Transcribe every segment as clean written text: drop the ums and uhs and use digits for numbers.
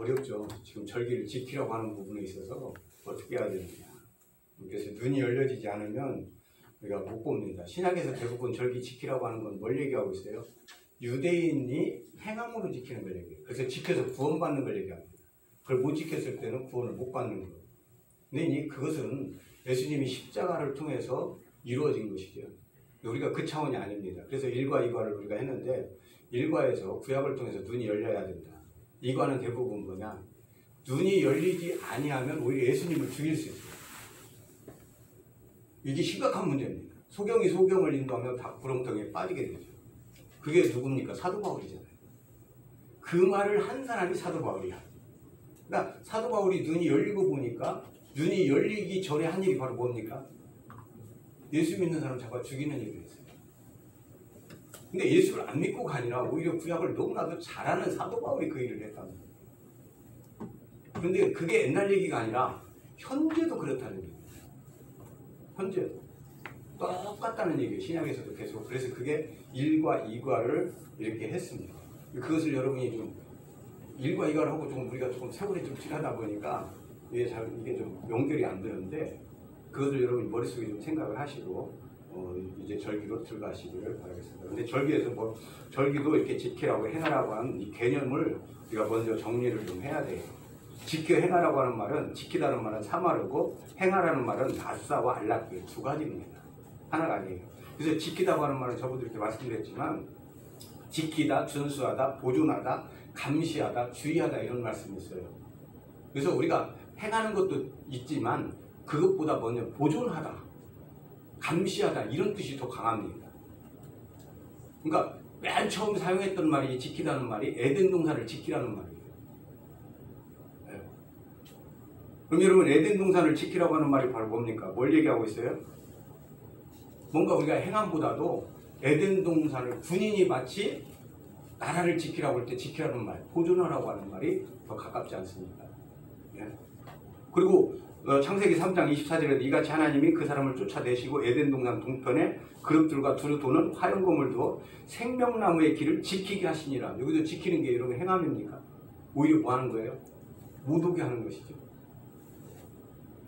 어렵죠. 지금 절기를 지키라고 하는 부분에 있어서 어떻게 해야 되느냐. 그래서 눈이 열려지지 않으면 우리가 못 봅니다. 신약에서 대부분 절기 지키라고 하는 건 뭘 얘기하고 있어요? 유대인이 행함으로 지키는 걸 얘기해요. 그래서 지켜서 구원받는 걸 얘기합니다. 그걸 못 지켰을 때는 구원을 못 받는 거예요. 근데 그것은 예수님이 십자가를 통해서 이루어진 것이죠. 우리가 그 차원이 아닙니다. 그래서 1과 2과를 우리가 했는데 1과에서 구약을 통해서 눈이 열려야 된다. 2과는 대부분 뭐냐? 눈이 열리지 아니하면 오히려 예수님을 죽일 수 있어요. 이게 심각한 문제입니다. 소경이 소경을 인도하면 다 구렁텅이에 빠지게 되죠. 그게 누굽니까? 사도 바울이잖아요. 그 말을 한 사람이 사도 바울이야. 그러니까 사도 바울이 눈이 열리고 보니까 눈이 열리기 전에 한 일이 바로 뭡니까? 예수 믿는 사람 잡아 죽이는 일을 했어요. 근데 예수를 안 믿고 가니라 오히려 구약을 너무나도 잘하는 사도 바울이 그 일을 했다는 거예요. 그런데 그게 옛날 얘기가 아니라 현재도 그렇다는 얘기예요. 현재도 똑같다는 얘기예요. 신약에서도 계속. 그래서 그게 1과 2과를 이렇게 했습니다. 그것을 여러분이 좀 1과 2과를 하고 좀 우리가 조금 세월이 좀 지나다 보니까 이게 좀 연결이 안 되는데 그것을 여러분이 머릿속에 좀 생각을 하시고 이제 절기로 들어가시기를 바라겠습니다. 근데 절기에서 절기도 이렇게 지키라고 행하라고 하는 이 개념을 우리가 먼저 정리를 좀 해야 돼요. 지켜 행하라고 하는 말은 지키다는 말은 사마르고 행하라는 말은 나사와 알라키 두 가지입니다. 하나가 아니에요. 그래서 지키다고 하는 말은 저번에 이렇게 말씀드렸지만 지키다, 준수하다, 보존하다, 감시하다, 주의하다 이런 말씀이 있어요. 그래서 우리가 행하는 것도 있지만 그것보다 먼저 보존하다, 감시하다 이런 뜻이 더 강합니다. 그러니까 맨 처음 사용했던 말이 지키다는 말이 에덴 동산을 지키라는 말이에요. 네. 그럼 여러분 에덴 동산을 지키라고 하는 말이 바로 뭡니까? 뭘 얘기하고 있어요? 뭔가 우리가 행함보다도 에덴 동산을 군인이 마치 나라를 지키라고 할 때 지키라는 말, 보존하라고 하는 말이 더 가깝지 않습니까? 예. 그리고 창세기 3장 24절에 이같이 하나님이 그 사람을 쫓아내시고 에덴 동산 동편에 그룹들과 두루 도는 화염검을 두어 생명나무의 길을 지키게 하시니라. 여기도 지키는 게 여러분 행함입니까? 오히려 뭐 하는 거예요? 못 오게 하는 것이죠.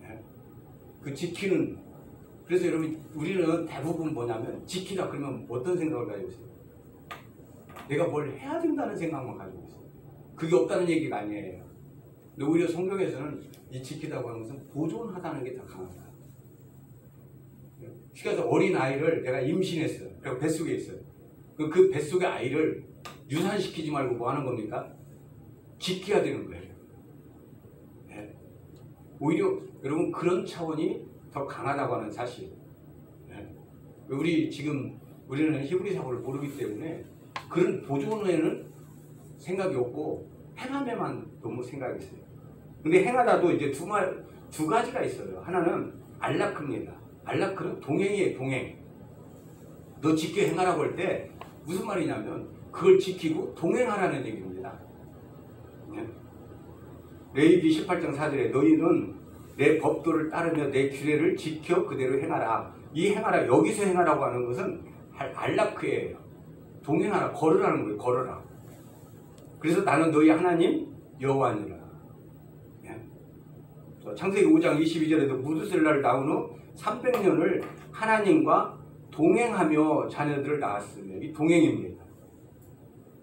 예. 그 지키는, 그래서 여러분 우리는 대부분 뭐냐면 지키다 그러면 어떤 생각을 가지고 있어요? 내가 뭘 해야 된다는 생각만 가지고 있어요. 그게 없다는 얘기가 아니에요. 근데 오히려 성경에서는 이 지키다고 하는 것은 보존하다는 게 더 강하다. 그래서 어린 아이를 내가 임신했어요. 그리고 뱃속에 있어요. 그 뱃속의 아이를 유산시키지 말고 뭐 하는 겁니까? 지켜야 되는 거예요. 네. 오히려 여러분 그런 차원이 더 강하다고 하는 사실. 네. 우리는 히브리서를 모르기 때문에 그런 보존에는 생각이 없고 행함에만 너무 생각이 있어요. 근데 행하다도 이제 두 가지가 있어요. 하나는 알라크입니다. 알라크는 동행이에요. 동행. 너 지켜 행하라고 할 때 무슨 말이냐면 그걸 지키고 동행하라는 얘기입니다. 네? 레위기 18장 4절에 너희는 내 법도를 따르며 내 규례를 지켜 그대로 행하라. 이 행하라, 여기서 행하라고 하는 것은 알라크예요. 동행하라, 걸으라는 거예요. 걸어라. 그래서 나는 너희 하나님 여호와니라. 예. 창세기 5장 22절에도 무드셀라를 낳은 후 300년을 하나님과 동행하며 자녀들을 낳았으며 이 동행입니다.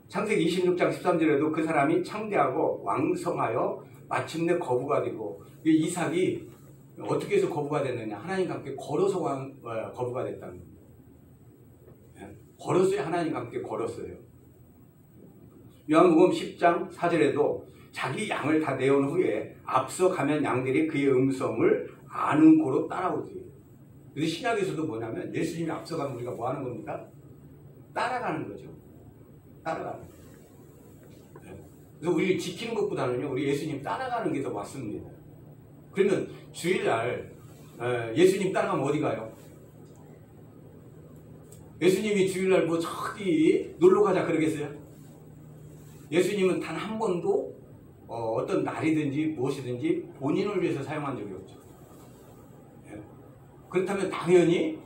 창세기 26장 13절에도 그 사람이 창대하고 왕성하여 마침내 거부가 되고 이삭이 어떻게 해서 거부가 됐느냐? 하나님과 함께 걸어서 거부가 됐다는 겁니다. 걸었어요. 하나님과 함께 걸었어요. 요한복음 10장 4절에도 자기 양을 다 내온 후에 앞서 가면 양들이 그의 음성을 아는 고로 따라오지. 그래서 신약에서도 뭐냐면 예수님이 앞서가면 우리가 뭐 하는 겁니까? 따라가는 거죠. 따라가는 거죠. 그래서 우리를 지키는 것보다는요, 우리 예수님 따라가는 게 더 맞습니다. 그러면 주일날 예수님 따라가면 어디 가요? 예수님이 주일날 뭐 저기 놀러 가자 그러겠어요? 예수님은 단 한 번도 어떤 날이든지 무엇이든지 본인을 위해서 사용한 적이 없죠. 그렇다면 당연히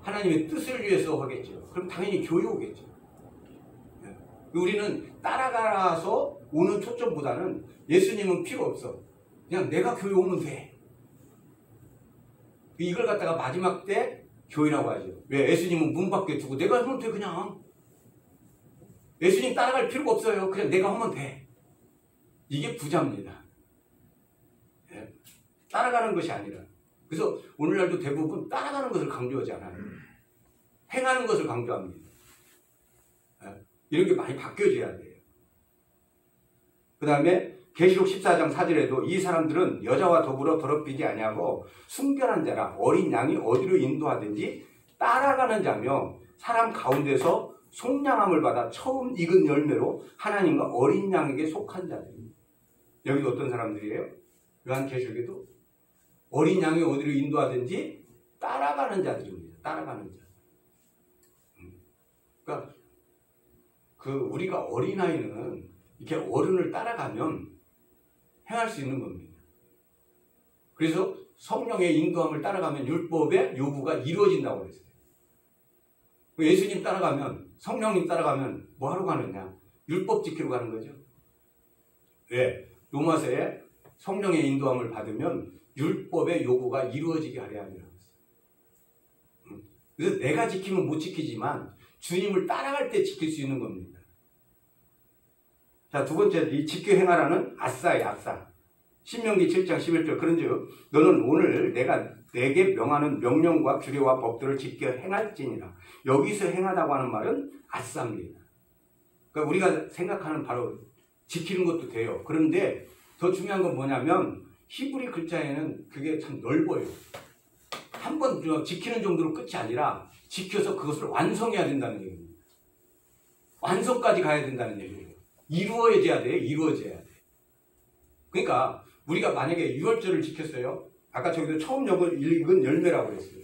하나님의 뜻을 위해서 하겠죠. 그럼 당연히 교회 오겠죠. 우리는 따라가서 오는 초점보다는 예수님은 필요 없어. 그냥 내가 교회 오면 돼. 이걸 갖다가 마지막 때 교회라고 하죠. 왜? 예수님은 문 밖에 두고 내가 하면 돼 그냥. 예수님 따라갈 필요가 없어요. 그냥 내가 하면 돼. 이게 부자입니다. 예? 따라가는 것이 아니라. 그래서 오늘날도 대부분 따라가는 것을 강조하지 않아요. 행하는 것을 강조합니다. 예? 이런 게 많이 바뀌어져야 돼요. 그 다음에 계시록 14장 4절에도 이 사람들은 여자와 더불어 더럽히지 아니하고 순결한 자라 어린 양이 어디로 인도하든지 따라가는 자며 사람 가운데서 속량함을 받아 처음 익은 열매로 하나님과 어린 양에게 속한 자들입니다. 여기도 어떤 사람들이에요? 요한계시록에도 어린 양이 어디로 인도하든지 따라가는 자들입니다. 따라가는 자. 그러니까 우리가 어린아이는 이렇게 어른을 따라가면 행할 수 있는 겁니다. 그래서 성령의 인도함을 따라가면 율법의 요구가 이루어진다고 그랬어요. 예수님 따라가면, 성령님 따라가면 뭐 하러 가느냐? 율법 지키러 가는 거죠. 왜? 로마서에 성령의 인도함을 받으면 율법의 요구가 이루어지게 하려 함이라고 했어요. 그래서 내가 지키면 못 지키지만 주님을 따라갈 때 지킬 수 있는 겁니다. 자, 두 번째, 이 지켜 행하라는 아싸예요, 아싸. 신명기 7장 11절. 그런즉 너는 오늘 내가 내게 명하는 명령과 규례와 법들을 지켜 행할지니라. 여기서 행하다고 하는 말은 아싸입니다. 그러니까 우리가 생각하는 바로 지키는 것도 돼요. 그런데 더 중요한 건 뭐냐면 히브리 글자에는 그게 참 넓어요. 한 번 지키는 정도로 끝이 아니라 지켜서 그것을 완성해야 된다는 얘기입니다. 완성까지 가야 된다는 얘기예요. 이루어져야 돼요. 이루어져야 돼. 그러니까 우리가 만약에 유월절을 지켰어요. 아까 저기도 처음 읽은 열매라고 그랬어요.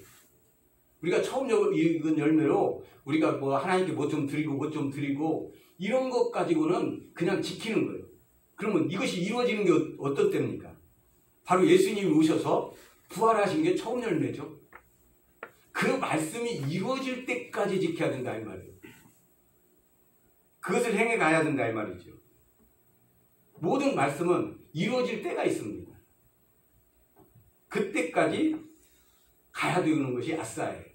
우리가 처음 읽은 열매로 우리가 뭐 하나님께 뭐 좀 드리고 뭐 좀 드리고 이런 것 가지고는 그냥 지키는 거예요. 그러면 이것이 이루어지는 게 어떤 때입니까? 바로 예수님이 오셔서 부활하신 게 처음 열매죠. 그 말씀이 이루어질 때까지 지켜야 된다 이 말이에요. 그것을 행해 가야 된다 이 말이죠. 모든 말씀은 이루어질 때가 있습니다. 그때까지 가야 되는 것이 아싸예요.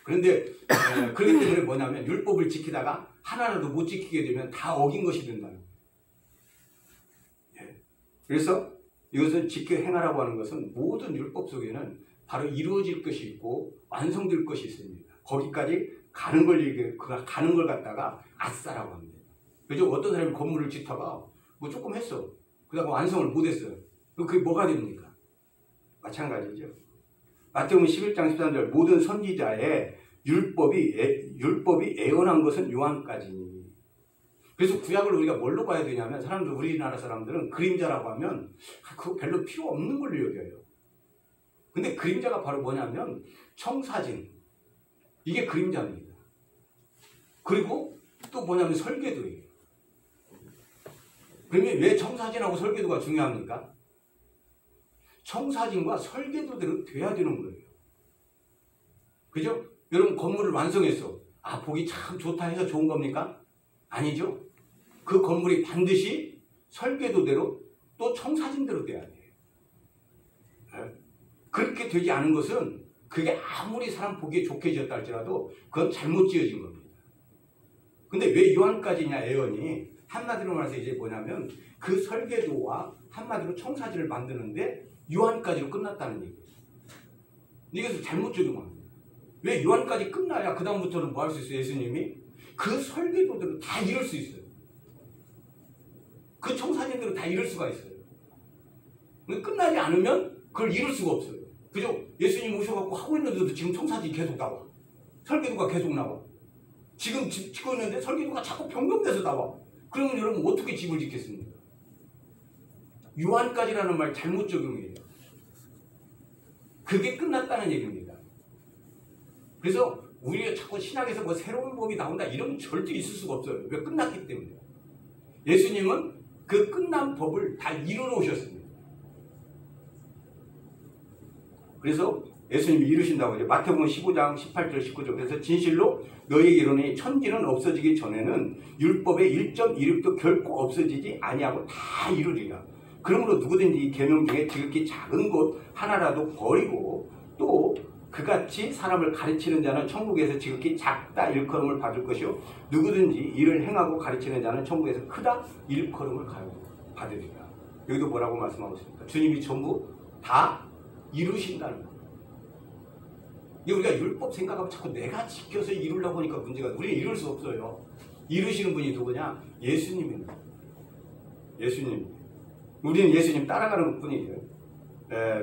그런데 그렇기 때문에 뭐냐면 율법을 지키다가 하나라도 못 지키게 되면 다 어긴 것이 된다는 거예요. 그래서 이것은 지켜 행하라고 하는 것은 모든 율법 속에는 바로 이루어질 것이 있고 완성될 것이 있습니다. 거기까지 가는 걸 갖다가 아싸라고 합니다. 그죠? 어떤 사람이 건물을 짓다가 뭐 조금 했어. 그러다가 완성을 못 했어요. 그럼 그게 뭐가 됩니까? 마찬가지죠. 마태복음 11장 13절 모든 선지자의 율법이 애언한 것은 요한까지니. 그래서 구약을 우리가 뭘로 봐야 되냐면 우리나라 사람들은 그림자라고 하면 그거 별로 필요 없는 걸로 여겨요. 근데 그림자가 바로 뭐냐면 청사진. 이게 그림자입니다. 그리고 또 뭐냐면 설계도예요. 그러면 왜 청사진하고 설계도가 중요합니까? 청사진과 설계도대로 돼야 되는 거예요. 그죠? 여러분 건물을 완성했어. 보기 참 좋다 해서 좋은 겁니까? 아니죠. 그 건물이 반드시 설계도대로 또 청사진대로 돼야 돼요. 그렇게 되지 않은 것은 그게 아무리 사람 보기에 좋게 지었다 할지라도 그건 잘못 지어진 겁니다. 근데 왜 요한까지냐 애언이 한마디로 말해서 이제 뭐냐면 그 설계도와 한마디로 청사진을 만드는데 요한까지로 끝났다는 얘기예요. 이것을 잘못 적용합니다. 왜 요한까지 끝나야 그 다음부터는 뭐 할 수 있어요? 예수님이 그 설계도대로 다 이룰 수 있어요. 그 청사진대로 다 이룰 수가 있어요. 끝나지 않으면 그걸 이룰 수가 없어요. 그죠? 예수님 오셔갖고 하고 있는데도 지금 청사진이 계속 나와. 설계도가 계속 나와. 지금 집 짓고 있는데 설계도가 자꾸 변경돼서 나와. 그러면 여러분 어떻게 집을 짓겠습니까? 요한까지라는 말 잘못 적용이에요. 그게 끝났다는 얘기입니다. 그래서 우리가 자꾸 신학에서 뭐 새로운 법이 나온다 이런 건 절대 있을 수가 없어요. 왜? 끝났기 때문에. 예수님은 그 끝난 법을 다 이루어 오셨습니다. 그래서 예수님이 이루신다고 하죠. 마태복음 15장 18절 19절. 그래서 진실로 너희에게 이르노니 천지는 없어지기 전에는 율법의 1.16도 결코 없어지지 아니하고 다 이루리라. 그러므로 누구든지 이 계명 중에 지극히 작은 것 하나라도 버리고 또 그같이 사람을 가르치는 자는 천국에서 지극히 작다 일컬음을 받을 것이요 누구든지 이를 행하고 가르치는 자는 천국에서 크다 일컬음을 받으리라. 여기도 뭐라고 말씀하고 있습니까? 주님이 전부 다 이루신다는 거. 우리가 율법 생각하면 자꾸 내가 지켜서 이루려고 하니까 문제가, 우리는 이룰 수 없어요. 이루시는 분이 누구냐? 예수님입니다. 예수님. 우리는 예수님 따라가는 것 뿐이죠.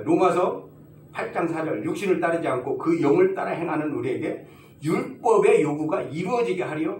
로마서 8장 4절 육신을 따르지 않고 그 영을 따라 행하는 우리에게 율법의 요구가 이루어지게 하려